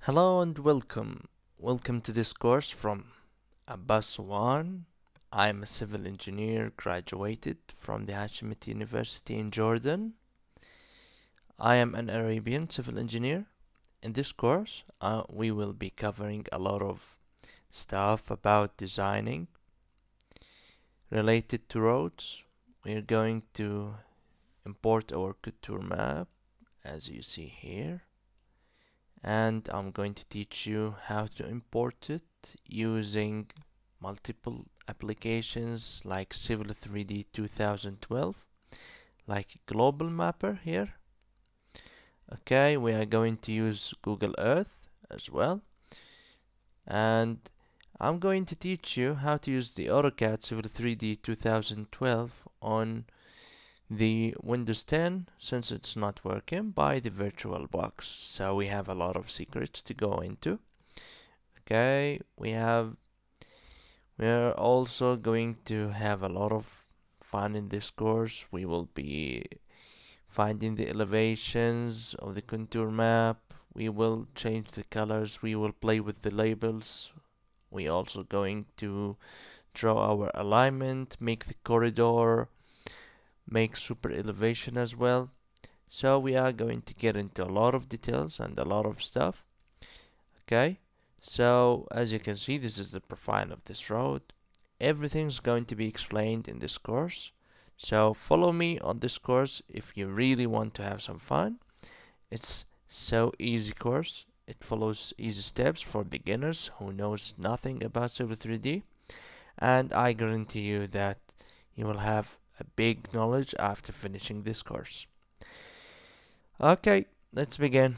Hello and welcome. Welcome to this course from Abbas One. I'm a civil engineer graduated from the Hashemite University in Jordan. I am an Arabian civil engineer. In this course, we will be covering a lot of stuff about designing related to roads. We're going to import our contour map as you see here, and I'm going to teach you how to import it using multiple applications like Civil 3D 2012, like Global Mapper here. Okay, we are going to use Google Earth as well, and I'm going to teach you how to use the Autocad Civil 3D 2012 on the Windows 10 since it's not working by the VirtualBox. So we have a lot of secrets to go into. Okay, we're also going to have a lot of fun in this course. We will be finding the elevations of the contour map. We will change the colors. We will play with the labels. We also going to draw our alignment, make the corridor, make super elevation as well. So we are going to get into a lot of details and a lot of stuff. Okay, so as you can see, this is the profile of this road. Everything's going to be explained in this course. So follow me on this course if you really want to have some fun. It's so easy course. It follows easy steps for beginners who knows nothing about Civil 3D, and I guarantee you that you will have a big knowledge after finishing this course. Okay, let's begin.